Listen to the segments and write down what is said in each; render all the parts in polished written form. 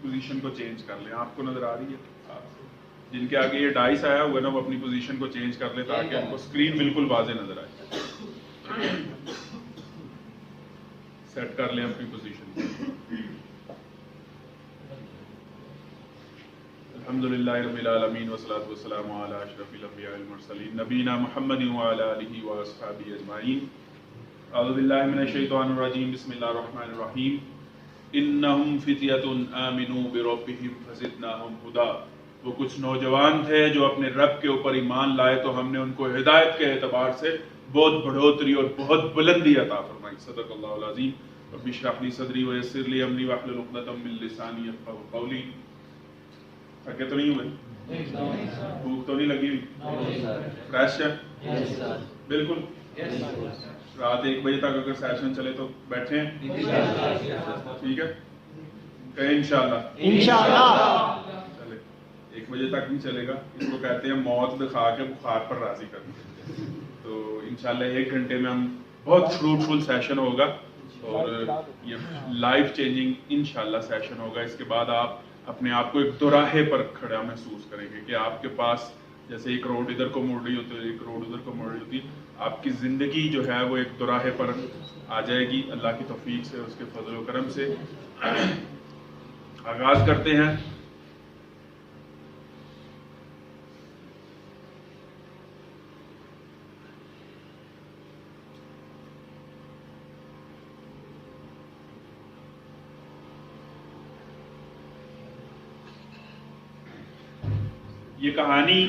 Position کو change کر لیں. آپ کو نظر آ رہی ہے؟ جن کے آگے یہ ڈائس آیا ہوا ہے نا وہ اپنی پوزیشن کو چینج کر لیں تاکہ ان کو اسکرین بالکل واضح نظر آئے. سیٹ کر لیں اپنی پوزیشن. الحمدللہ رب العالمین والصلاۃ والسلام علی اشرف الانبیاء والمرسلین نبینا محمد وعلی آلہ واصحابہ اجمعین. اعوذ باللہ من الشیطان الرجیم. بسم اللہ الرحمن الرحیم. انہم فتیۃ آمنوا بربہم فزدناہم ہدی. وہ کچھ نوجوان تھے جو اپنے رب کے اوپر ایمان لائے تو ہم نے ان کو ہدایت کے اعتبار سے بہت بڑھوتری اور بہت بلندی عطا فرمائی. صدق اللہ العظیم. رب اشرح لی صدری ویسر لی امری واحلل عقدۃ من لسانی یفقہوا قولی. تھکے تو نہیں ہوئے؟ بھوک تو نہیں لگی ہوئی؟ فریش ہے بالکل؟ رات 1 بجے تک اگر سیشن چلے تو بیٹھے ہیں؟ ٹھیک ہے، کہیں انشاءاللہ. چلے 1 بجے تک نہیں چلے گا، اس کو کہتے ہیں موت دکھا کے بخار پر راضی کرنا. تو انشاءاللہ 1 گھنٹے میں ہم بہت فروٹفل سیشن ہوگا اور یہ لائف چینجنگ انشاءاللہ سیشن ہوگا. اس کے بعد آپ اپنے آپ کو ایک دوراہے پر کھڑا محسوس کریں گے کہ آپ کے پاس جیسے ایک روڈ ادھر کو مڑ رہی ہوتی ہے، ایک روڈ ادھر کو مڑ رہی ہوتی ہے. آپ کی زندگی جو ہے وہ ایک دوراہے پر آ جائے گی اللہ کی توفیق سے، اس کے فضل و کرم سے. آغاز کرتے ہیں. یہ کہانی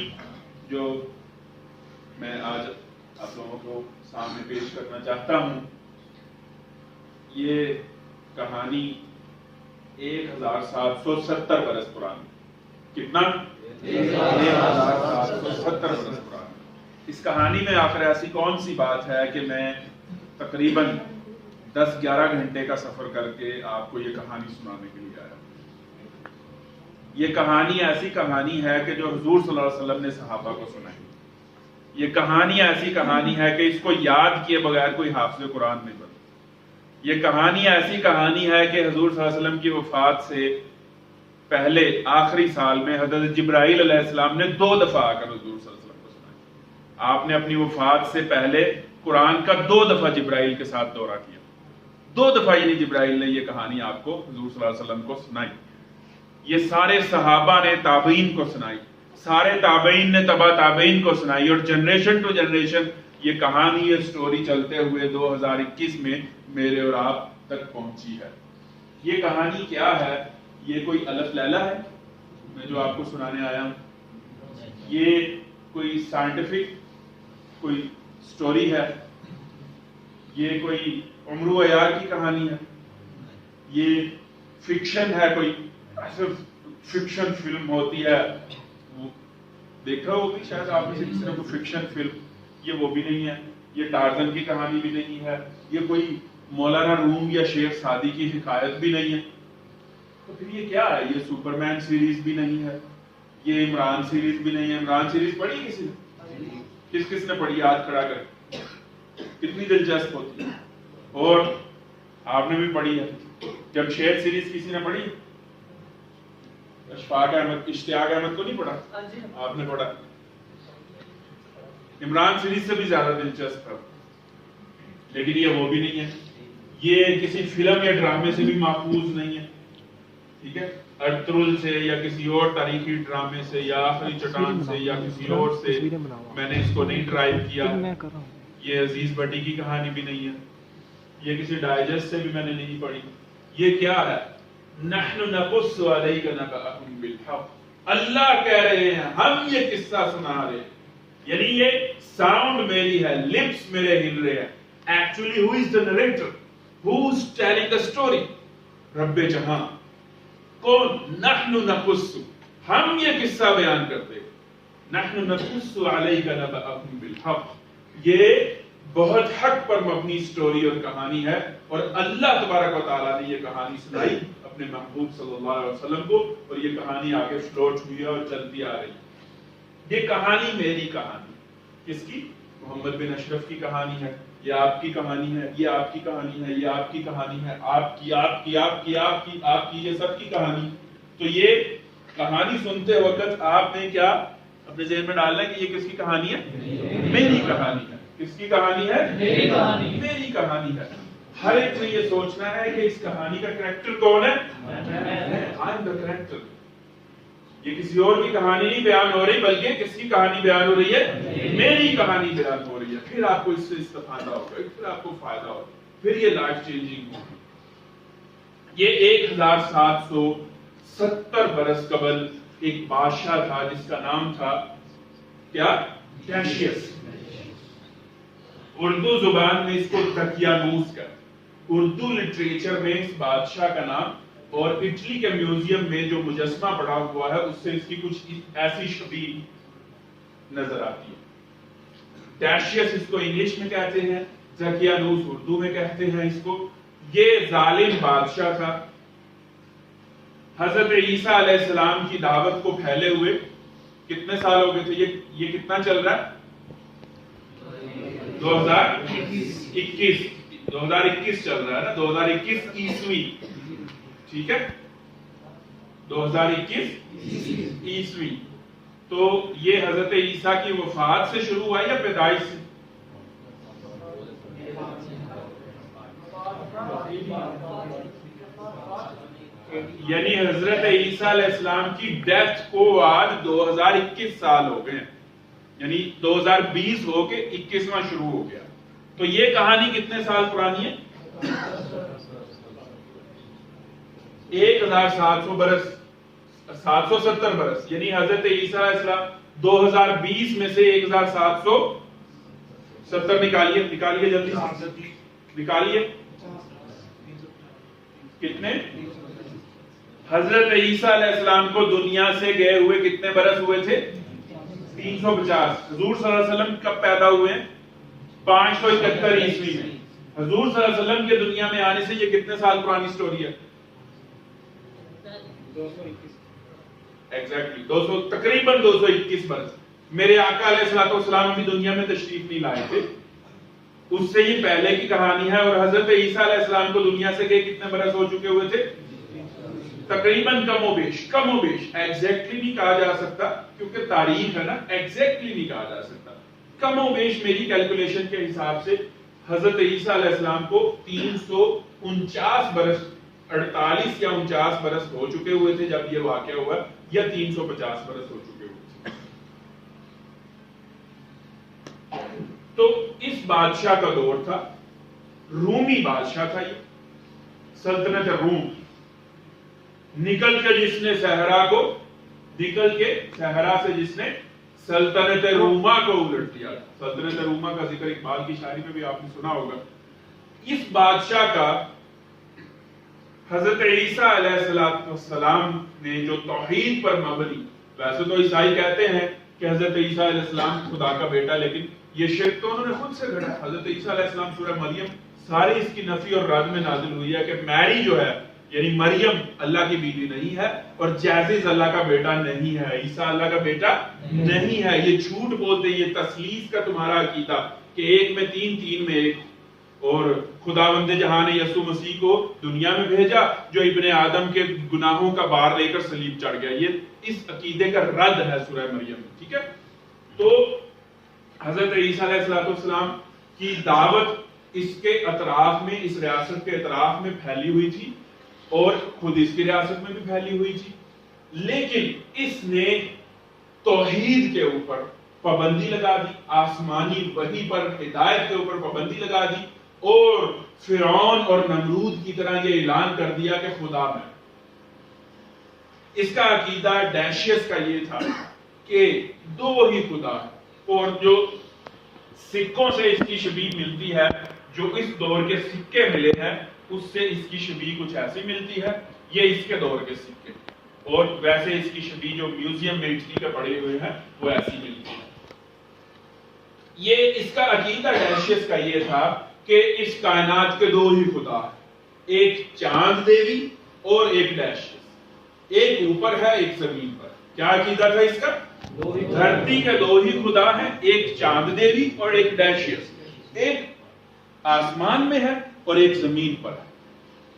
جو میں آج آپ لوگوں کو سامنے پیش کرنا چاہتا ہوں، یہ کہانی 1770 برس پرانی. کتنا؟ 1770 برس پرانی. اس کہانی میں آخر ایسی کون سی بات ہے کہ میں تقریباً 10-11 گھنٹے کا سفر کر کے آپ کو یہ کہانی سنانے کے لیے آیا. یہ کہانی ایسی کہانی ہے کہ جو حضور صلی اللہ علیہ وسلم نے صحابہ کو سنائی. یہ کہانی ایسی کہانی ہے کہ اس کو یاد کیے بغیر کوئی حافظ قرآن نہیں بنتا. یہ کہانی ایسی کہانی ہے کہ حضور صلی اللہ علیہ وسلم کی وفات سے پہلے آخری سال میں حضرت جبرائیل علیہ السلام نے 2 دفعہ آ کر حضور صلی اللہ علیہ وسلم کو سنائی. آپ نے اپنی وفات سے پہلے قرآن کا 2 دفعہ جبرائیل کے ساتھ دورہ کیا. 2 دفعہ یعنی جبرائیل نے یہ کہانی آپ کو حضور صلی اللہ علیہ وسلم کو سنائی. یہ سارے صحابہ نے تابعین کو سنائی، سارے تابعین نے تبع تابعین کو سنائی، اور جنریشن ٹو جنریشن یہ کہانی، یہ سٹوری چلتے ہوئے 2021 میں میرے اور آپ تک پہنچی ہے. یہ کہانی کیا ہے؟ یہ کوئی الف لیلہ ہے میں جو آپ کو سنانے آیا ہوں؟ یہ کوئی سائنٹیفک کوئی سٹوری ہے؟ یہ کوئی عمر و عیار کی کہانی ہے؟ یہ فکشن ہے؟ کوئی فکشن فلم ہوتی ہے وہ دیکھا ہوگی شاید آپ نے کسی نے کوئی فکشن فلم، یہ وہ بھی نہیں ہے. یہ ٹارزن کی کہانی بھی نہیں ہے. یہ کوئی مولانا روم یا شیخ سعدی کی حکایت بھی نہیں ہے. تو پھر یہ کیا ہے؟ یہ سپرمین سیریز بھی نہیں ہے، یہ عمران سیریز بھی نہیں ہے. عمران سیریز پڑھی کسی نے؟ کس نے پڑھی؟ ہاتھ کھڑا کر. کتنی دلچسپ ہوتی ہے. اور آپ نے بھی پڑھی ہے. جمشید سیریز کسی نے پڑھی؟ اشفاق احمد، اشتیاق احمد کو نہیں پڑھا؟ آپ نے پڑھا. عمران سیریز سے بھی زیادہ دلچسپ ہے، لیکن یہ وہ بھی نہیں ہے. یہ کسی فلم یا ڈرامے سے بھی محفوظ نہیں ہے. ٹھیک ہے، ارطغرل سے یا کسی اور تاریخی ڈرامے سے یا آخری چٹان سے یا کسی اور سے میں نے اس کو نہیں ڈرائیو کیا. یہ عزیز بٹی کی کہانی بھی نہیں ہے. یہ کسی ڈائجسٹ سے بھی میں نے نہیں پڑھی. یہ کیا ہے؟ نحن نقص علیک نبأہم بالحق. اللہ کہہ رہے ہیں ہم یہ قصہ سنا رہے ہیں. یعنی یہ ساؤنڈ میری ہے، لپس میرے ہل رہے ہیں. Actually who is the narrator? Who's telling the story? رب جہاں. کون؟ نحن نقص، ہم یہ قصہ بیان کرتے ہیں. نحن نقص علیک نبأہم بالحق. یہ بہت حق پر مبنی سٹوری اور کہانی ہے، اور اللہ تبارک و تعالیٰ نے یہ کہانی سنائی اپنے محبوب صلی اللہ علیہ وسلم کو، اور یہ کہانی آگے فلوٹ ہوئی ہے اور چلتی آ رہی ہے. یہ کہانی میری کہانی. کس کی؟ محمد بن اشرف کی کہانی ہے. یہ آپ کی کہانی ہے، یہ آپ کی کہانی ہے، یہ آپ کی کہانی ہے، آپ کی، آپ کی، آپ کی، آپ کی، آپ کی، یہ سب کی کہانی. تو یہ کہانی سنتے وقت آپ نے کیا اپنے ذہن میں ڈالنا ہے کہ یہ کس کی کہانی ہے؟ میری کہانی ہے. کس کی کہانی ہے؟ میری کہانی ہے. ہر ایک نے یہ سوچنا ہے کہ اس کہانی کا کریکٹر کون ہے؟ I am the character. یہ کسی اور کی کہانی نہیں بیان ہو رہی بلکہ کس کی کہانی بیان ہو رہی ہے؟ میری کہانی بیان ہو رہی ہے. پھر آپ کو اس سے استفادہ ہوگا, پھر آپ کو فائدہ ہوگا, پھر یہ لائف چینجنگ ہوگی. یہ 1770 برس قبل ایک بادشاہ تھا جس کا نام تھا کیا؟ ڈیشیس. اردو زبان میں اس کو دقیانوس کا, اردو لٹریچر میں اس بادشاہ کا نام, اور اٹلی کے میوزیم میں جو مجسمہ پڑا ہوا ہے اس سے اس کی کچھ ایسی شبیہ نظر آتی ہے. ڈیشیس اس کو انگلش میں کہتے ہیں, دقیانوس اردو میں کہتے ہیں اس کو. یہ ظالم بادشاہ تھا. حضرت عیسیٰ علیہ السلام کی دعوت کو پھیلے ہوئے کتنے سال ہو گئے تھے؟ یہ کتنا چل رہا ہے؟ 2021 چل رہا ہے نا, 2021 عیسوی. ٹھیک ہے, 2021 عیسوی. تو یہ حضرت عیسیٰ کی وفات سے شروع ہوا یا پیدائش سے؟ یعنی حضرت عیسیٰ علیہ السلام کی ڈیتھ کو آج 2021 سال ہو گئے, یعنی 2020 ہو کے 21واں شروع ہو گیا. تو یہ کہانی کتنے سال پرانی ہے؟ 1700 برس, 770 برس. یعنی حضرت عیسیٰ علیہ السلام 2020 میں سے 1770 نکالیے جلدی نکالیے. کتنے؟ حضرت عیسیٰ علیہ السلام کو دنیا سے گئے ہوئے کتنے برس ہوئے تھے؟ 350. حضور صلی اللہ علیہ وسلم کب پیدا ہوئے ہیں؟ 571 عیسوی میں. حضور صلی اللہ علیہ وسلم کے دنیا میں آنے سے یہ کتنے سال پرانی سٹوری ہے؟ ایگزیکٹلی 200, تقریباً 221 برس. میرے آقا علیہ السلام ابھی دنیا میں تشریف نہیں لائے تھے, اس سے یہ پہلے کی کہانی ہے. اور حضرت عیسیٰ علیہ السلام کو دنیا سے گئے کتنے برس ہو چکے ہوئے تھے؟ تقریباً کم و بیش. ایگزیکٹلی نہیں کہا جا سکتا کیونکہ تاریخ ہے نا, ایگزیکٹلی نہیں کہا جا سکتا. کم و بیش میری کیلکولیشن کے حساب سے حضرت عیسیٰ علیہ السلام کو 349 برس, 48 یا 49 برس ہو چکے ہوئے تھے جب یہ واقعہ ہوا, یا 350 برس ہو چکے ہوئے تھے. تو اس بادشاہ کا دور تھا, رومی بادشاہ تھا یہ, سلطنت روم. نکل کے جس نے صحرا سے جس نے سلطنت روما کو الٹ دیا. سلطنت روما کا ذکر اقبال کی شاعری میں بھی آپ نے سنا ہوگا. اس بادشاہ کا حضرت عیسیٰ علیہ السلام نے جو توحید پر مبنی, ویسے تو عیسائی کہتے ہیں کہ حضرت عیسیٰ علیہ السلام خدا کا بیٹا, لیکن یہ شرک تو انہوں نے خود سے گھڑا. حضرت عیسیٰ علیہ السلام سورہ مریم ساری اس کی نفی اور رد میں نازل ہوئی ہے کہ میری جو ہے یعنی مریم اللہ کی بیوی نہیں ہے, اور جیسز اللہ کا بیٹا نہیں ہے, عیسیٰ اللہ کا بیٹا نہیں ہے. یہ جھوٹ بولتے, یہ تثلیث کا تمہارا عقیدہ کہ ایک میں تین, تین میں ایک, اور خداوند جہاں نے یسوع مسیح کو دنیا میں بھیجا جو ابن آدم کے گناہوں کا بار لے کر صلیب چڑھ گیا. یہ اس عقیدے کا رد ہے سورہ مریم میں. ٹھیک ہے, تو حضرت عیسیٰ علیہ السلام کی دعوت اس کے اطراف میں, اس ریاست کے اطراف میں پھیلی ہوئی تھی, اور خود اس کی ریاست میں بھی پھیلی ہوئی تھی. لیکن اس نے توحید کے اوپر پابندی لگا دی, آسمانی وحی پر ہدایت کے اوپر پابندی لگا دی, اور فرعون اور نمرود کی طرح یہ اعلان کر دیا کہ خدا میں. اس کا عقیدہ ڈیشیس کا یہ تھا کہ دو ہی خدا ہے, اور جو سکوں سے اس کی شبیہ ملتی ہے, جو اس دور کے سکے ملے ہیں, اس سے اس کی شبیہ کچھ ایسی ملتی ہے. یہ اس کے دور کے سکے, اور ویسے اس کی شبیہ جو میوزیم میں اٹلی کے پڑے ہوئے ہیں وہ ایسی ملتی ہے. یہ اس کا عقیدہ ڈیشیس کا یہ تھا کہ اس کائنات کے دو ہی خدا ہیں, ایک چاند دیوی اور ایک ڈیشیس. ایک اوپر ہے ایک زمین پر. کیا عقیدہ تھا اس کا؟ دھرتی کے دو ہی خدا ہیں, ایک چاند دیوی اور ایک ڈیشیس. ایک آسمان میں ہے اور ایک زمین پر ہے.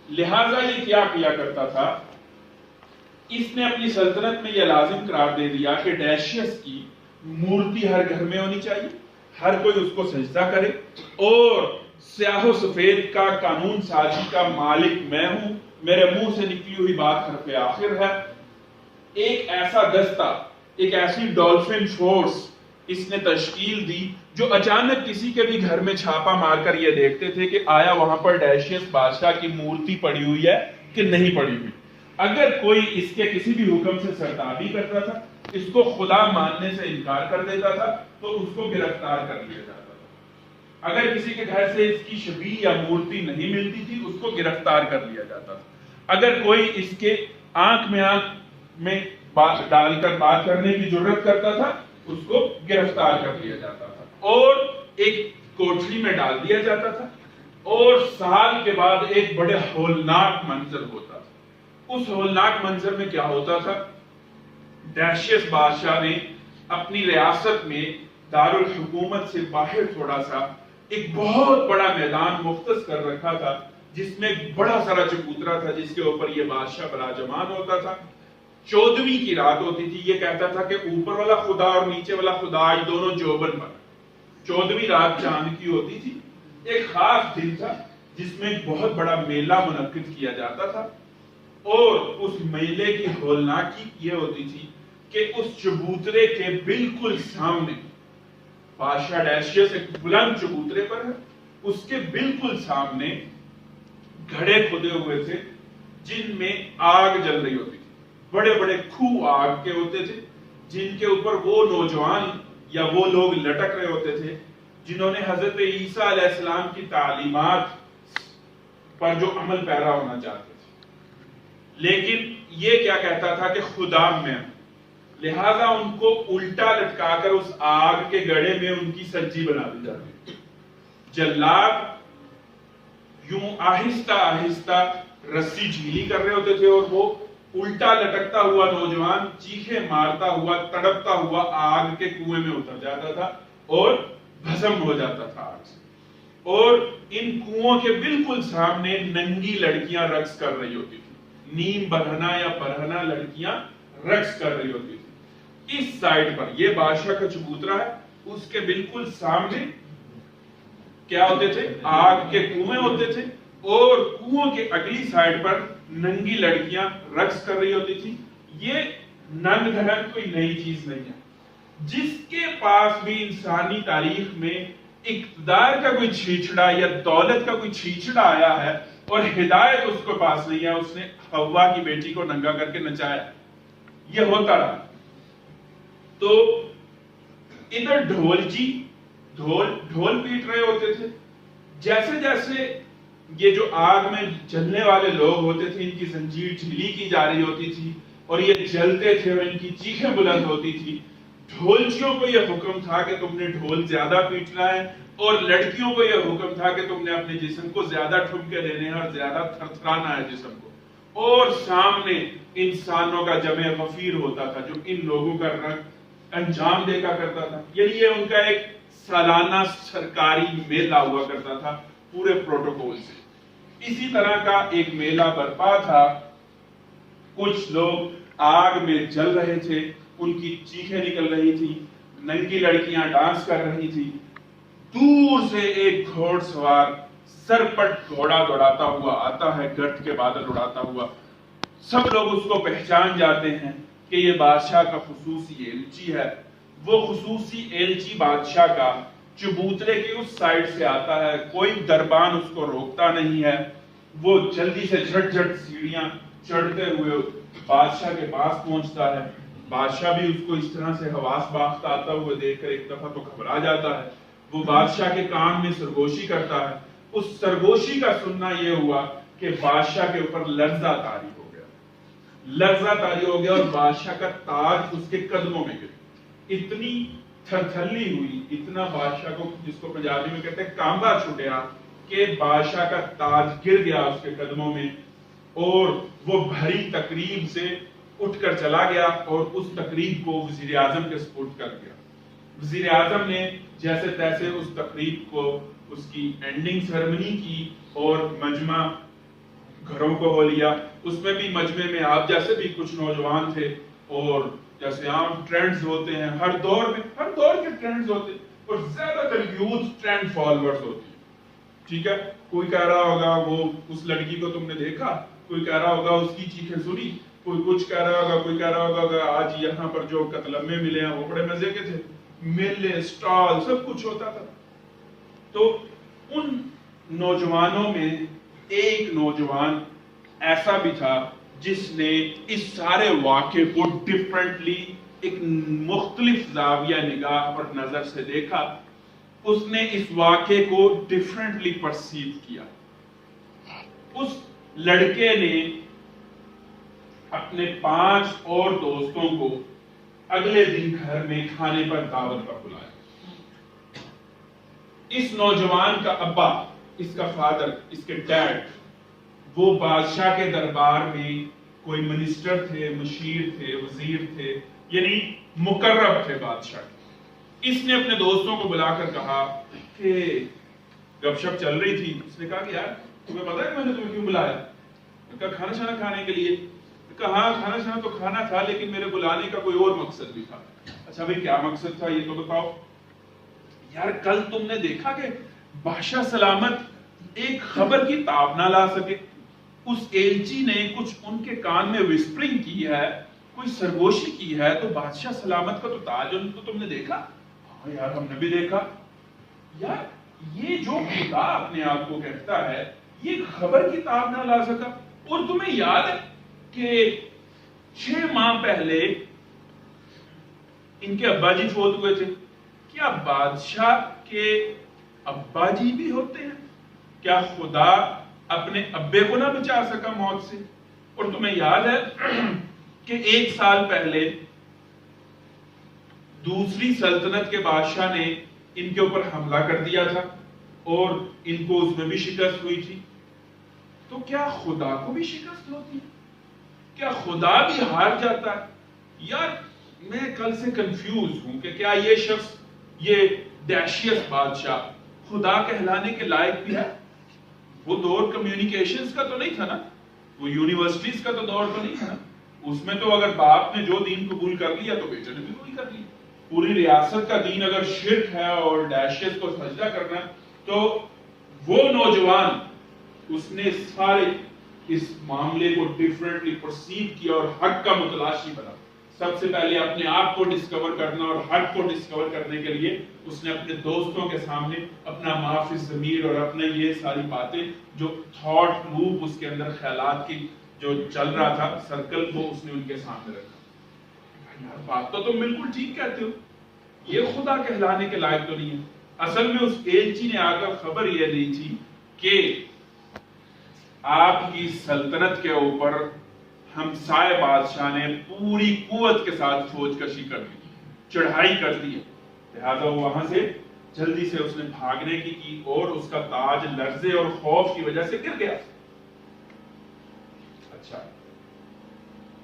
لہذا یہ کیا کرتا تھا, اس نے اپنی سلطنت میں یہ لازم قرار دے دیا کہ ڈیشیس کی مورتی ہر گھر میں ہونی چاہیے، ہر کوئی اس کو سجدہ کرے، اور سیاہ و سفید کا قانون سازی کا مالک میں ہوں، میرے منہ سے نکلی ہوئی بات حرف آخر ہے۔ ایک ایسا دستہ، ایک ایسی ڈولفن فورس اس نے تشکیل دی جو اچانک کسی کے بھی گھر میں چھاپا مار کر یہ دیکھتے تھے کہ آیا وہاں پر ڈیشیس بادشاہ کی مورتی پڑی ہوئی ہے کہ نہیں پڑی ہوئی۔ اگر کوئی اس کے کسی بھی حکم سے سرتابی کرتا تھا، اس کو خدا ماننے سے انکار کر دیتا تھا، تو اس کو گرفتار کر لیا جاتا تھا۔ اگر کسی کے گھر سے اس کی شبیہ یا مورتی نہیں ملتی تھی، اس کو گرفتار کر لیا جاتا تھا۔ اگر کوئی اس کے آنکھ میں ڈال کر بات کرنے کی جرت کرتا تھا، اس کو گرفتار کر لیا جاتا تھا اور ایک کوٹھری میں ڈال دیا جاتا تھا، اور سال کے بعد ایک بڑے ہولناک منظر ہوتا تھا۔ اس ہولناک منظر میں کیا ہوتا تھا؟ ڈیشیس بادشاہ نے اپنی ریاست میں دارالحکومت سے باہر تھوڑا سا ایک بہت بڑا میدان مختص کر رکھا تھا، جس میں بڑا سارا چبوترا تھا، جس کے اوپر یہ بادشاہ براجمان ہوتا تھا۔ 14ویں کی رات ہوتی تھی، یہ کہتا تھا کہ اوپر والا خدا اور نیچے والا خدا آج دونوں جوبن پر۔ 14ویں رات چاند کی ہوتی تھی، ایک خاص دن تھا جس میں ایک بہت بڑا میلہ منعقد کیا جاتا تھا، اور اس میلے کی ہولناکی یہ ہوتی تھی کہ اس چبوترے کے بالکل سامنے، بادشاہ ڈیشیس ایک بلند چبوترے پر ہے، اس کے بالکل سامنے گھڑے کھدے ہوئے تھے جن میں آگ جل رہی ہوتی تھی۔ بڑے بڑے کھو آگ کے ہوتے تھے، جن کے اوپر وہ نوجوان یا وہ لوگ لٹک رہے ہوتے تھے جنہوں نے حضرت عیسیٰ علیہ السلام کی تعلیمات پر جو عمل پیرا ہونا چاہتے تھے۔ لیکن یہ کیا کہتا تھا کہ خدا میں، لہذا ان کو الٹا لٹکا کر اس آگ کے گڑھے میں ان کی سجی بنا دی جاتی۔ جلاد یوں آہستہ آہستہ رسی جھیلی کر رہے ہوتے تھے، اور وہ الٹا لٹکتا ہوا نوجوان چیخے مارتا ہوا تڑپتا ہوا آگ کے کنویں میں اتر جاتا تھا اور بھسم ہو جاتا تھا آگ سے۔ اور ان کنووں کے بالکل سامنے ننگی لڑکیاں رقص کر رہی ہوتی تھی، نیم برہنہ یا برہنہ لڑکیاں رقص کر رہی ہوتی تھی۔ اس سائڈ پر یہ بادشاہ کا چبوترا ہے، اس کے بالکل سامنے کیا ہوتے تھے؟ آگ کے کنویں ہوتے تھے، اور کنووں کے اگلی سائڈ پر ننگی لڑکیاں رقص کر رہی ہوتی تھی۔ یہ ننگ دھڑن کوئی نئی چیز نہیں ہے۔ جس کے پاس بھی انسانی تاریخ میں اقتدار کا کوئی چھیچڑا یا دولت کا کوئی چھیچڑا آیا ہے اور ہدایت اس کے پاس نہیں ہے، اس نے حوا کی بیٹی کو ننگا کر کے نچایا۔ یہ ہوتا رہا۔ تو ادھر ڈھول پیٹ رہے ہوتے تھے۔ جیسے جیسے یہ جو آگ میں جلنے والے لوگ ہوتے تھے، ان کی زنجیر ڈھیلی کی جا رہی ہوتی تھی اور یہ جلتے تھے اور ان کی چیخیں بلند ہوتی تھی، ڈھولچیوں کو یہ حکم تھا کہ تم نے ڈھول زیادہ پیٹنا ہے، اور لڑکیوں کو یہ حکم تھا کہ تم نے اپنے جسم کو زیادہ ٹھمکے دینے ہیں اور زیادہ تھرتھرانا ہے جسم کو۔ اور سامنے انسانوں کا جمع غفیر ہوتا تھا جو ان لوگوں کا رنگ انجام دے کا کرتا تھا۔ یعنی یہ ان کا ایک سالانہ سرکاری میلہ ہوا کرتا تھا پورے پروٹوکول سے۔ اسی طرح کا ایک میلہ برپا تھا، کچھ لوگ آگ میں جل رہے تھے، ان کی چیخیں نکل رہی تھی، ننگی لڑکیاں ڈانس کر رہی تھی۔ دور سے ایک گھوڑ سوار سرپٹ گھوڑا دوڑاتا ہوا آتا ہے، گرد کے بادل اڑاتا ہوا۔ سب لوگ اس کو پہچان جاتے ہیں کہ یہ بادشاہ کا خصوصی ایلچی ہے۔ وہ خصوصی ایلچی بادشاہ کا چبوترے کی اس سائڈ سے آتا ہے، کوئی دربان اس کو روکتا نہیں ہے۔ وہ جلدی سے جھٹ جھٹ سیڑھیاں چڑھتے ہوئے بادشاہ کے پاس پہنچتا ہے۔ بادشاہ بھی اس کو اس طرح سے حواس باختہ آتا ہوئے دیکھ کر ایک دفعہ تو گھبرا جاتا ہے۔ وہ بادشاہ کے کان میں سرگوشی کرتا ہے۔ اس سرگوشی کا سننا یہ ہوا کہ بادشاہ کے اوپر لرزہ طاری ہو گیا، لرزہ طاری ہو گیا، اور بادشاہ کا تاج اس کے قدموں میں گر۔ اتنی تھرتھلی ہوئی، اتنا بادشاہ کو، جس کو پنجابی میں کہتے ہیں کانبا چھٹیا، کہ بادشاہ کا تاج گر گیا اس کے قدموں میں، اور وہ بھری تقریب سے اٹھ کر چلا گیا اور اس تقریب کو وزیر اعظم کے سپرد کر دیا۔ وزیر اعظم نے جیسے تیسے اس تقریب کو، اس کی اینڈنگ سیرمنی کی، اور مجمع گھروں کو ہو لیا. اس میں بھی مجمع میں آپ جیسے بھی کچھ نوجوان تھے, اور جیسے عام ٹرینڈز ہوتے ہیں ہر دور کے ٹرینڈز ہوتے ہیں, اور زیادہ تر یوتھ ٹرینڈ فالوورز ہوتے ہیں. ٹھیک ہے, کوئی کہہ رہا ہوگا وہ اس لڑکی کو تم نے دیکھا, کوئی کہہ رہا ہوگا اس کی چیخیں سنی, کوئی کچھ کہہ رہا ہوگا, کوئی کہہ رہا ہوگا کہ آج یہاں پر جو قتلمے ملے ہیں وہ بڑے مزے کے تھے, میلے اسٹال سب کچھ ہوتا تھا. تو ان نوجوانوں میں ایک نوجوان ایسا بھی تھا جس نے اس سارے واقعے کو ڈیفرنٹلی ایک مختلف زاویہ نگاہ اور نظر سے دیکھا. اس نے اس واقعے کو ڈیفرنٹلی پرسیو کیا. اس لڑکے نے اپنے 5 اور دوستوں کو اگلے دن گھر میں کھانے پر دعوت پر بلایا. اس نوجوان کا ابا, اس کا فادر, اس کے ڈیڈ, وہ بادشاہ کے دربار میں کوئی منسٹر تھے, مشیر تھے, وزیر تھے, یعنی مقرب تھے بادشاہ کے. اس نے اپنے دوستوں کو بلا کر کہا کہ گپ شپ چل رہی تھی, اس نے کہا کہ یار تمہیں پتا ہے میں نے تمہیں کیوں بلایا؟ کہا کھانا شانا کھانے کے لیے. کہا ہاں کھانا شانا تو کھانا تھا, لیکن میرے بلانے کا کوئی اور مقصد بھی تھا. اچھا بھائی کیا مقصد تھا یہ تو بتاؤ. یار کل تم نے دیکھا کہ بادشاہ سلامت ایک خبر کی تاب نہ لا سکے, اس ایلچی نے کچھ ان کے کان میں وسپرنگ کی ہے, کوئی سرگوشی کی ہے, تو بادشاہ سلامت کا تو تاج ان کو تم نے دیکھا؟ ہاں یار ہم نے بھی دیکھا. یار یہ جو خدا اپنے آپ کو کہتا ہے یہ خبر کی تاب نہ لا سکا, اور تمہیں یاد ہے کہ 6 ماہ پہلے ان کے ابا جی فوت ہوئے تھے. کیا بادشاہ کے ابا جی بھی ہوتے ہیں؟ کیا خدا اپنے ابے کو نہ بچا سکا موت سے؟ اور تمہیں یاد ہے کہ 1 سال پہلے دوسری سلطنت کے بادشاہ نے ان کے اوپر حملہ کر دیا تھا اور ان کو اس میں بھی شکست ہوئی تھی. تو کیا خدا کو بھی شکست ہوتی ہے؟ کیا خدا بھی ہار جاتا ہے؟ یار میں کل سے کنفیوز ہوں کہ کیا یہ شخص, یہ ڈیشیس بادشاہ خدا کہلانے کے لائق بھی ہے؟ وہ دور کمیونیکیشنز کا تو نہیں تھا نا, وہ یونیورسٹیز کا تو دور تو نہیں تھا نا. اس میں تو اگر باپ نے جو دین قبول کر لیا تو بیٹے نے بھی وہی کر لیا. پوری ریاست کا دین اگر شرک ہے اور ڈیشیس کو سجدہ کرنا ہے, تو وہ نوجوان اس نے سارے اس معاملے کو ڈیفرنٹلی پرسیو کیا اور حق کا متلاشی بنا. سب سے پہلے اپنے آپ کو ڈسکور کرنا اور حق کو ڈسکور کرنے کے لیے اس نے اپنے دوستوں کے سامنے اپنا معافی ضمیر اور اپنے یہ ساری باتیں جو تھاٹ لوپ اس کے اندر خیالات کی جو چل رہا تھا سرکل, وہ اس نے ان کے سامنے رکھا. یار بات تو تم بالکل ٹھیک کہتے ہو, یہ خدا کہلانے کے لائق تو نہیں ہے. اصل میں اس ایلچی نے آ کر خبر یہ دی تھی کہ آپ کی سلطنت کے اوپر ہمسائے بادشاہ نے پوری قوت کے ساتھ فوج کشی کر دی, چڑھائی کر دی ہے. لہذا وہ وہاں سے جلدی سے اس نے بھاگنے کی اور اس کا تاج لرزے اور خوف کی وجہ سے گر گیا. اچھا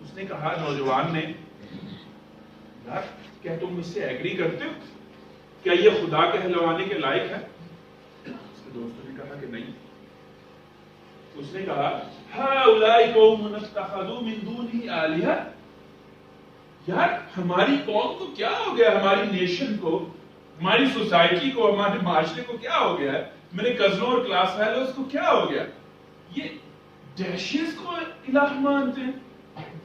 اس نے کہا نوجوان نے, یار کیا تم مجھ سے ایگری کرتے ہو؟ کیا یہ خدا کہلوانے کے لائق ہے؟ اس کے دوستوں نے کہا کہ نہیں. اس نے کہا ہؤلاء قوم اتخذوا من دونه آلهة, یار ہماری قوم کو کیا ہو گیا, ہماری نیشن کو, ہماری سوسائٹی کو, ہمارے معاشرے کو کیا ہو گیا ہے, میرے کزنوں اور کلاس فیلوز کو کیا ہو گیا, یہ ڈیشیز کو الہ مانتے ہیں.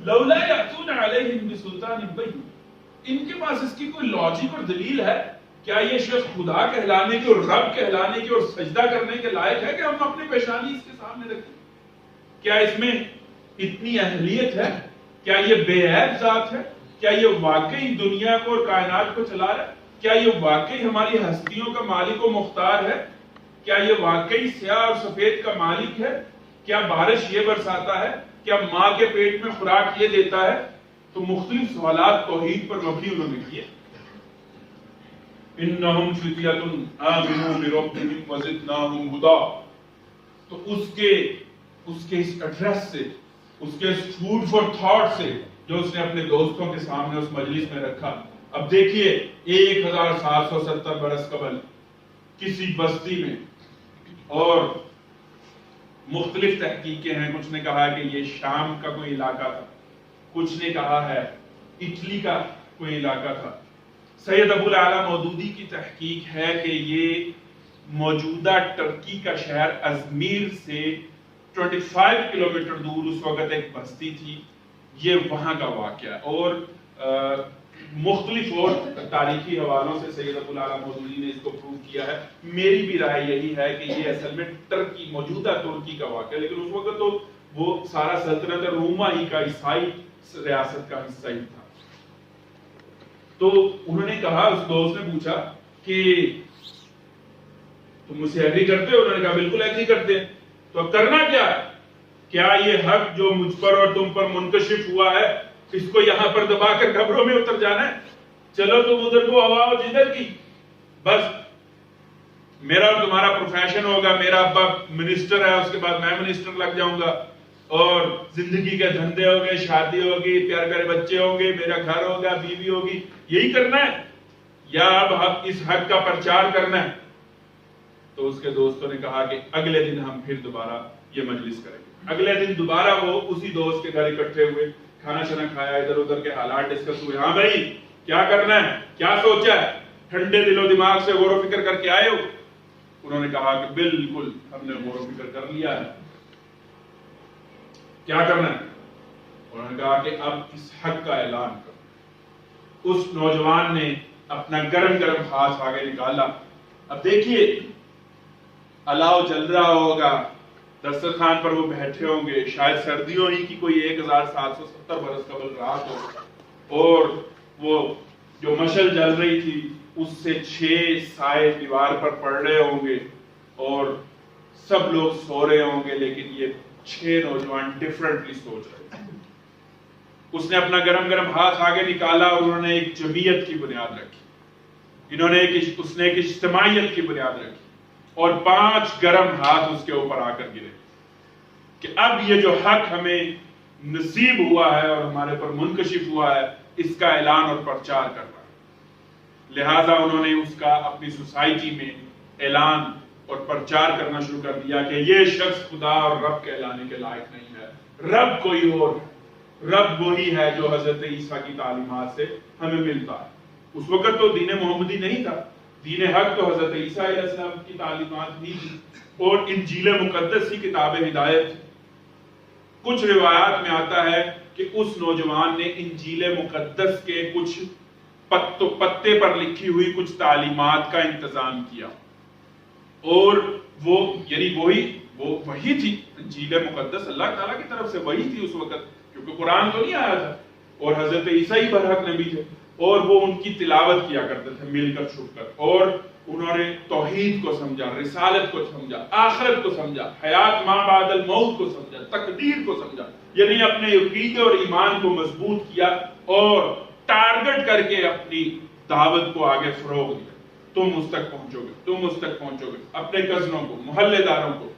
لولا یاتون علیہم بسلطان بین, ان کے پاس اس کی کوئی لاجک اور دلیل ہے؟ کیا یہ شخص خدا کہلانے کی اور رب کہلانے کی اور سجدہ کرنے کے لائق ہے کہ ہم اپنی پیشانی اس کے سامنے رکھیں؟ کیا اس میں اتنی اہلیت ہے؟ کیا یہ بے عیب ذات ہے؟ کیا یہ واقعی دنیا کو اور کائنات کو چلا رہا ہے؟ کیا یہ واقعی ہماری ہستیوں کا مالک و مختار ہے؟ کیا یہ واقعی سیاہ اور سفید کا مالک ہے؟ کیا بارش یہ برساتا ہے؟ کیا ماں کے پیٹ میں خوراک یہ دیتا ہے؟ تو مختلف سوالات توحید پر مبنی انہوں نے کیے. انہم فتیۃ آمنوا بربہم وزدناہم ھدی. تو اس کے اس ایڈریس سے, اس کے فوڈ فار تھاٹ سے جو اس نے اپنے دوستوں کے سامنے اس مجلس میں رکھا. اب دیکھیے 1770 برس قبل کسی بستی میں, اور مختلف تحقیقیں ہیں، کچھ نے کہا کہ یہ شام کا کوئی علاقہ تھا، کچھ نے کہا ہے اٹلی کا کوئی علاقہ تھا۔ سید ابو العالیٰ مودودی کی تحقیق ہے کہ یہ موجودہ ٹرکی کا شہر ازمیر سے 25 کلومیٹر دور اس وقت ایک بستی تھی، یہ وہاں کا واقعہ۔ اور مختلف اور تاریخی حوالوں سے سید ابو العالیٰ مودودی نے اس کو پروو کیا ہے۔ میری بھی رائے یہی ہے کہ یہ اصل میں ٹرکی، موجودہ ترکی کا واقعہ، لیکن اس وقت تو وہ سارا سلطنت روما ہی کا، عیسائی ریاست کا حصہ ہی تھا۔ تو انہوں نے کہا، اس دوست نے پوچھا کہ تم مجھ سے ایگری کرتے ہو؟ انہوں نے کہا بالکل ایگری کرتے ہیں۔ تو اب کرنا کیا ہے؟ کیا یہ حق جو مجھ پر اور تم پر منکشف ہوا ہے، اس کو یہاں پر دبا کر قبروں میں اتر جانا ہے؟ چلو تم ادھر کو ہوا ہو جدھر کی، بس میرا اور تمہارا پروفیشن ہوگا، میرا ابا منسٹر ہے، اس کے بعد میں منسٹر لگ جاؤں گا، اور زندگی کے دھندے ہو گئے، شادی ہوگی، پیارے پیارے بچے ہوں گے، میرا گھر ہوگا، بیوی ہوگی، یہی کرنا ہے یا اب اس حق کا پرچار کرنا ہے؟ تو اس کے دوستوں نے کہا کہ اگلے دن ہم پھر دوبارہ یہ مجلس کریں گے۔ اگلے دن دوبارہ وہ اسی دوست کے گھر اکٹھے ہوئے، کھانا شنا کھایا، ادھر ادھر کے حالات ڈسکس ہوئے۔ ہاں بھائی کیا کرنا ہے، کیا سوچا ہے، ٹھنڈے دل و دماغ سے غور و فکر کر کے آئے ہو؟ انہوں نے کہا کہ بالکل ہم نے غور و فکر کر لیا ہے۔ کیا کرنا ہے؟ انہوں نے کہا کہ اب اس حق کا اعلان کرو۔ اس نوجوان نے اپنا گرم گرم ہاتھ آگے نکالا۔ اب دیکھیے الاؤ جل رہا ہوگا، دسترخوان پر وہ بیٹھے ہوں گے، شاید سردیوں ہی کی کوئی 1770 برس قبل رات ہو، اور وہ جو مشل جل رہی تھی اس سے 6 سائے دیوار پر پڑ رہے ہوں گے، اور سب لوگ سو رہے ہوں گے، لیکن یہ 6 نوجوان ڈیفرنٹلی سوچ رہے تھے۔ اس نے اپنا گرم گرم ہاتھ آگے نکالا اور انہوں نے ایک جمعیت کی بنیاد رکھی، اس نے ایک اجتماعیت کی بنیاد رکھی، اور 5 گرم ہاتھ اس کے اوپر آ کر گرے کہ اب یہ جو حق ہمیں نصیب ہوا ہے اور ہمارے پر منکشف ہوا ہے، اس کا اعلان اور پرچار کرنا ہے۔ لہٰذا انہوں نے اس کا اپنی سوسائٹی میں اعلان اور پرچار کرنا شروع کر دیا کہ یہ شخص خدا اور رب کہلانے کے لائق نہیں ہے، رب کوئی اور ہے، رب وہی ہے جو حضرت عیسیٰ کی تعلیمات سے ہمیں ملتا ہے۔ اس وقت تو دین محمدی نہیں تھا، دین حق تو حضرت عیسیٰ علیہ السلام کی تعلیمات ہی تھی، اور انجیل مقدس ہی کتاب ہدایت تھی۔ کچھ روایات میں آتا ہے کہ اس نوجوان نے انجیل مقدس کے کچھ پتے پر لکھی ہوئی کچھ تعلیمات کا انتظام کیا، اور وہ یعنی وہی تھی انجیل مقدس، اللہ تعالیٰ کی طرف سے وہی تھی اس وقت، کیونکہ قرآن تو نہیں آیا تھا، اور حضرت عیسیٰ ہی برحق نبی تھے، اور وہ ان کی تلاوت کیا کرتے تھے مل کر چھپ کر، اور انہوں نے توحید کو سمجھا، رسالت کو سمجھا، آخرت کو سمجھا، حیات ما بعد الموت کو سمجھا، تقدیر کو سمجھا، یعنی اپنے عقیدے اور ایمان کو مضبوط کیا اور ٹارگٹ کر کے اپنی دعوت کو آگے فروغ دیا۔ تم اس تک پہنچو گے، تم اس تک پہنچو گے، اپنے کزنوں کو، محلے داروں کو،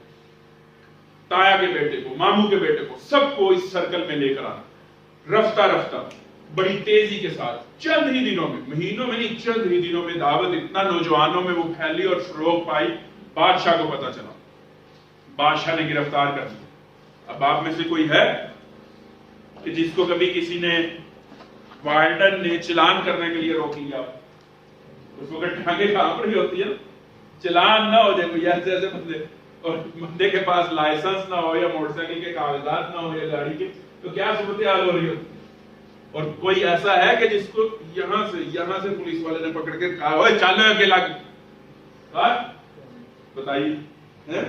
تایا کے بیٹے کو، ماموں کے بیٹے کو، سب کو اس سرکل میں لے کر آنا۔ رفتہ رفتہ بڑی تیزی کے ساتھ چند ہی دنوں میں، مہینوں میں نہیں، چند ہی دنوں میں دعوت اتنا نوجوانوں میں وہ پھیلی اور فروغ پائی، بادشاہ کو پتا چلا، بادشاہ نے گرفتار کر دیا۔ اب آپ میں سے کوئی ہے کہ جس کو کبھی کسی نے، وارڈن نے چلان کرنے کے لیے روک لیا؟ اس وقت ٹانگیں کہاں پر ہی ہوتی ہے، چلان نہ ہو جائے کوئی ایسے ایسے بندے، اور بندے کے پاس لائسنس نہ ہو یا موٹر سائیکل کے کاغذات نہ ہو یا گاڑی کے، تو کیا صورتحال ہو رہی ہوتی؟ اور کوئی ایسا ہے کہ جس کو یہاں سے پولیس والے نے پکڑ کے کہا اوے چل اکیلا، بتائیے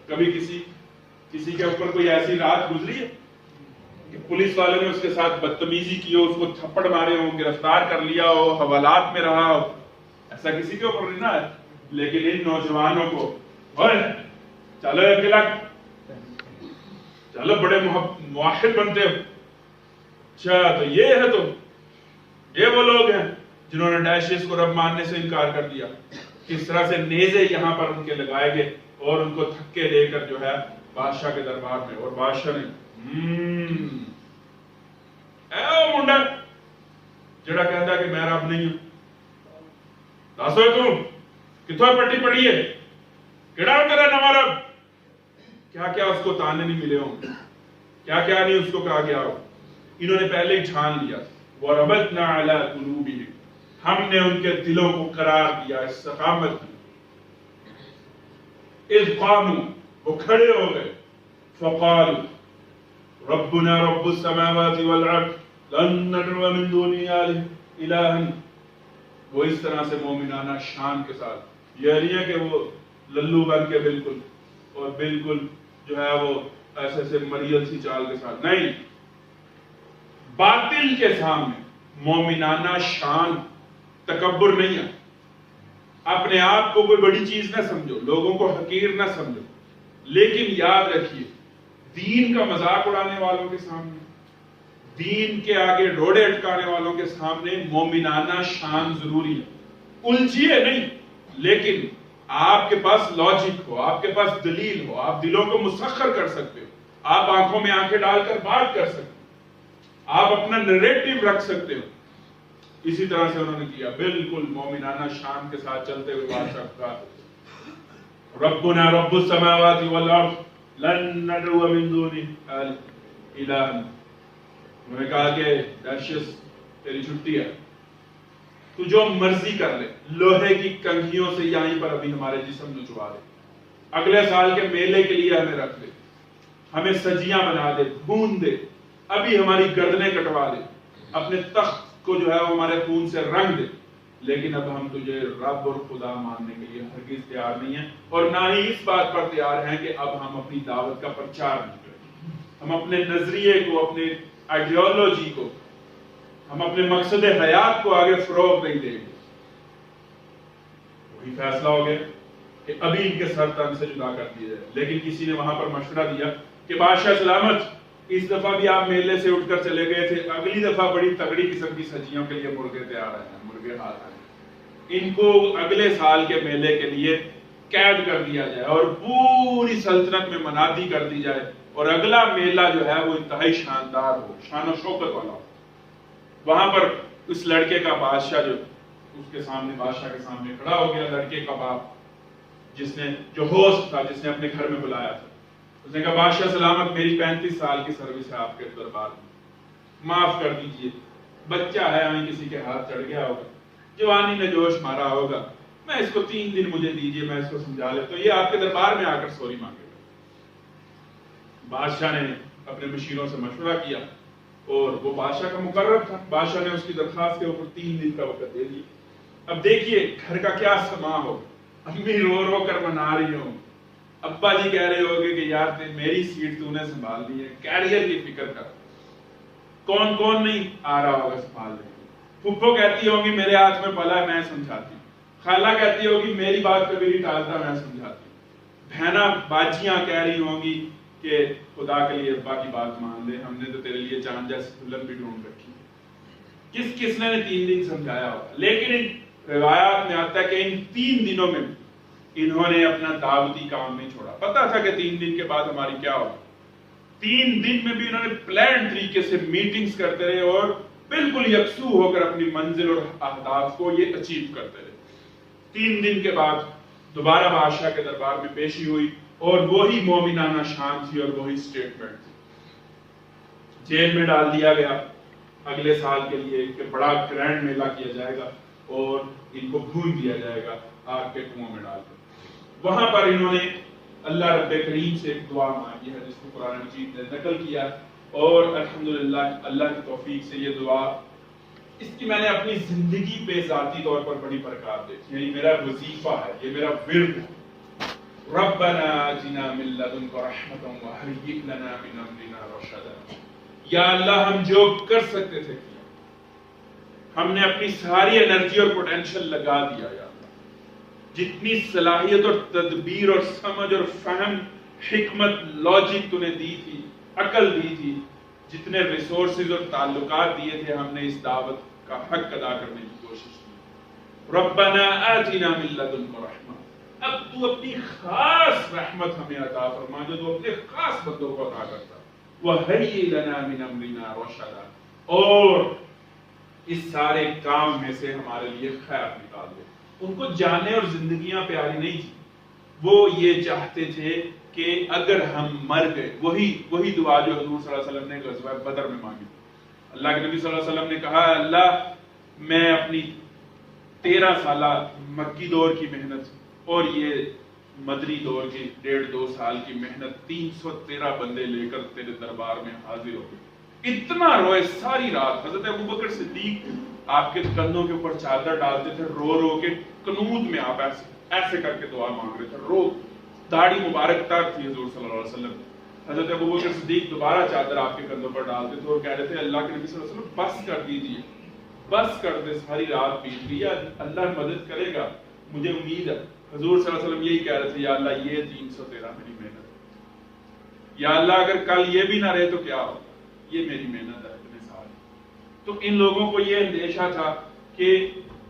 کبھی کسی کے اوپر کوئی ایسی رات گزری ہے کہ پولیس والے نے اس کے ساتھ بدتمیزی کی ہو، اس کو تھپڑ مارے ہو، گرفتار کر لیا ہو، حوالات میں رہا ہو؟ ایسا کسی کے اوپر نہیں ہے۔ لیکن ان نوجوانوں کو چلو اکیلا، چلو بڑے موحد بنتے ہو، اچھا تو یہ ہے، تو یہ وہ لوگ ہیں جنہوں نے ڈیشیس کو رب ماننے سے انکار کر دیا۔ کس طرح سے نیزے یہاں پر ان کے لگائے گئے اور ان کو تھکے لے کر جو ہے بادشاہ کے دربار میں، اور بادشاہ نے اے او منڈا جڑا کہتا کہ میں رب نہیں ہوں، دسو تم کتوں پٹی پڑی ہے، کیڑا تیرا نواں رب، کیا کیا اس کو تانے نہیں ملے ہوں، کیا کیا نہیں اس کو کہا گیا ہو. انہوں نے پہلے ہی ٹھان لیا. وَرَبَطْنَا عَلَىٰ قُلُوبِهِمْ، ہم نے ان کے دلوں کو قرار دیا، استقامت دی. اذ قاموا، وہ کھڑے ہو گئے. فقالوا ربنا رب السماوات والارض لن ندعو من دونه الہا. وہ اس طرح سے مومنانہ شان کے ساتھ، یہ نہیں ہے کہ وہ للو بن کے بالکل اور بالکل جو ہے وہ ایسے سے مریل سی چال کے ساتھ نہیں، باطل کے سامنے مومنانہ شان، تکبر نہیں ہے. اپنے آپ کو کوئی بڑی چیز نہ سمجھو، لوگوں کو حقیر نہ سمجھو، لیکن یاد رکھیے دین کا مذاق اڑانے والوں کے سامنے، دین کے آگے روڑے اٹکانے والوں کے سامنے مومنانہ شان ضروری ہے. الجھیے نہیں، لیکن آپ کے پاس لاجک ہو، آپ کے پاس دلیل ہو، آپ دلوں کو مسخر کر سکتے ہو، آپ آنکھوں میں آنکھیں ڈال کر بات کر سکتے ہو، آپ اپنا نریٹو رکھ سکتے ہو. اسی طرح سے انہوں نے کیا، بالکل مومنانہ شان کے ساتھ چلتے ہوئے بادشاہ کا ربنا رب السماوات والارض لن ندعو من دونه الہا. انہوں نے کہا کہ ڈیشس تیری چھٹی ہے، تو جو مرضی کر لے، لوہے کی کنگھیوں سے یہیں پر ابھی ہمارے جسم نچوا دے، اگلے سال کے میلے کے لیے ہمیں رکھ دے، ہمیں سجیاں بنا دے، بھون دے، ابھی ہماری گردنیں کٹوا دے، اپنے تخت کو جو ہے وہ ہمارے خون سے رنگ دے، لیکن اب ہم تجھے رب اور خدا ماننے کے لیے ہرگز تیار نہیں ہیں، اور نہ ہی اس بات پر تیار ہیں کہ اب ہم اپنی دعوت کا پرچار نہیں کریں، ہم اپنے نظریے کو، اپنے آئیڈیالوجی کو، ہم اپنے مقصد حیات کو آگے فروغ نہیں دیں گے. وہی فیصلہ ہو گیا کہ ابھی ان کے سر تن سے جدا کر دیا جائے. لیکن کسی نے وہاں پر مشورہ دیا کہ بادشاہ سلامت، اس دفعہ بھی آپ میلے سے اٹھ کر چلے گئے تھے، اگلی دفعہ بڑی تگڑی قسم کی سجیوں کے لیے مرغے تیار ہیں، مرغے ہاتھ ہیں، ان کو اگلے سال کے میلے کے لیے قید کر دیا جائے اور پوری سلطنت میں منادی کر دی جائے، اور اگلا میلہ جو ہے وہ انتہائی شاندار ہو، شان و شوکت والا ہو. وہاں پر اس لڑکے کا بادشاہ جو اس کے سامنے، بادشاہ کے سامنے کھڑا ہو گیا، لڑکے کا باپ جس نے، جو ہوسٹ تھا، جس نے اپنے گھر میں بلایا تھا. اس نے کہا بادشاہ سلامت، میری 35 سال کی سروس ہے آپ کے دربار میں، معاف کر دیجئے، بچہ ہے، ہمیں کسی کے ہاتھ چڑھ گیا ہوگا، جوانی میں جوش مارا ہوگا، میں اس کو 3 دن مجھے دیجئے، میں اس کو سمجھا لیتا ہوں، یہ آپ کے دربار میں آ کر سوری مانگے گا. بادشاہ نے اپنے مشیروں سے مشورہ کیا اور وہ بادشاہ کا مقرر تھا، بادشاہ نے اس کی درخواست کے اوپر 3 دن کا وقت دے دیا. اب دیکھیے گھر کا کیا سما ہو، امی رو رو کر منا رہی ہوں، ابا جی کہہ رہے ہوگے کہ یار میری سیٹ تو نے سنبھال لی ہے، کیریئر کی فکر کر. کون کون نہیں آ رہا ہوگا سنبھالنے. پھپھو کہتی ہوگی میرے ہاتھ میں پلا ہے، میں سمجھاتی ہوں. خالہ کہتی ہوگی میری بات کبھی نہیں ٹالتا، میں سمجھاتی ہوں. بہنا باجیاں کہہ رہی ہوں گی کہ خدا کے لیے ابا کی بات مان لے، ہم نے تو تیرے لیے جان جیسی دلہن بھی ڈھونڈ رکھی. کس نے 3 دن سمجھایا ہوگا. لیکن ان روایات میں آتا ہے کہ ان 3 دنوں میں انہوں نے اپنا دعوتی کام نہیں چھوڑا. پتا تھا کہ 3 دن کے بعد ہماری کیا ہوگا. 3 دن میں بھی انہوں نے پلان طریقے سے میٹنگز کرتے رہے اور بالکل یکسو ہو کر اپنی منزل اور اہداف کو یہ اچیو کرتے رہے. 3 دن کے بعد دوبارہ بادشاہ کے دربار میں پیشی ہوئی اور وہی مومنانہ شان تھی اور وہی سٹیٹمنٹ تھی. جیل میں ڈال دیا گیا اگلے سال کے لیے کہ بڑا گرینڈ میلہ کیا جائے گا اور ان کو بھون دیا جائے گا آگ کے کنویں میں ڈال کر. وہاں پر انہوں نے اللہ رب کریم سے ایک دعا مانگی ہے جس کو قرآن مجید نے نقل کیا، اور الحمدللہ اللہ کی توفیق سے یہ دعا، اس کی میں نے اپنی زندگی پہ ذاتی طور پر بڑی برکات دیکھی. یعنی میرا وظیفہ ہے، یہ میرا ورد ہے. ربنا آتنا من لدنک رحمۃ وہیئ لنا من امرنا رشدا. یا اللہ ہم جو کر سکتے تھے کیا، ہم نے اپنی ساری انرجی اور پوٹینشل لگا دیا. یا جتنی صلاحیت اور تدبیر اور سمجھ اور فہم، حکمت، لاجک تو نے دی تھی، عقل دی تھی، جتنے ریسورسز اور تعلقات دیے تھے، ہم نے اس دعوت کا حق ادا کرنے کی کوشش کی. ربنا آتنا من لدنک رحمہ. اب تو اپنی خاص رحمت ہمیں عطا فرما جو تو اپنے خاص بندوں کو عطا کرتا. وَهَيِّئْ لَنَا مِنْ أَمْرِنَا رَشَدًا. اور اس سارے کام میں سے ہمارے لیے خیر نکال دے. ان کو جانے اور زندگیاں پیاری نہیں تھی، وہ یہ چاہتے تھے کہ اگر ہم مر گئے، وہی دعا جو حضور صلی اللہ علیہ وسلم نے غزوہ بدر میں مانگی، اللہ کے نبی صلی اللہ علیہ وسلم نے کہا اللہ میں اپنی 13 سالہ مکی دور کی محنت اور یہ مدنی دور کی 1.5-2 سال کی محنت 313 بندے لے کر تیرے دربار میں حاضر ہو گئے، اتنا روئے ساری رات۔ حضرت ابوبکر صدیق آپ کے کندھوں کے اوپر چادر ڈالتے تھے، رو رو کے قنوت میں آپ ایسے کر کے دعا مانگ رہے تھے، رو داڑھی مبارک تر تھی حضور صلی اللہ علیہ وسلم۔ حضرت ابوبکر صدیق دوبارہ چادر آپ کے کندھوں پر ڈالتے تھے اور کہہ رہے تھے اللہ کے نبی صلی اللہ علیہ وسلم بس کر دیجئے، بس کر دے، ساری رات بیت گئی، اللہ مدد کرے گا، مجھے امید ہے۔ حضور صلی اللہ علیہ وسلم یہی کہہ رہے تھے یا اللہ یہ 313 میری محنت ہے، یا اللہ اگر کل یہ بھی نہ رہے تو کیا ہو، یہ میری محنت ہے اتنے سال۔ تو ان لوگوں کو یہ اندیشہ تھا کہ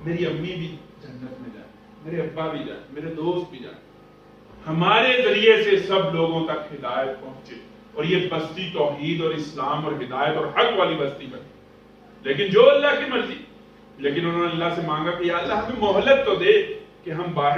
میری امی بھی جنت میں جائے، میرے ابا بھی جائے، میرے دوست بھی جائے، ہمارے ذریعے سے سب لوگوں تک ہدایت پہنچے اور یہ بستی توحید اور اسلام اور ہدایت اور حق والی بستی بنے۔ لیکن جو اللہ کی مرضی، لیکن انہوں نے اللہ سے مانگا کہ یا اللہ ہمیں مہلت تو دے کہ ہم باہر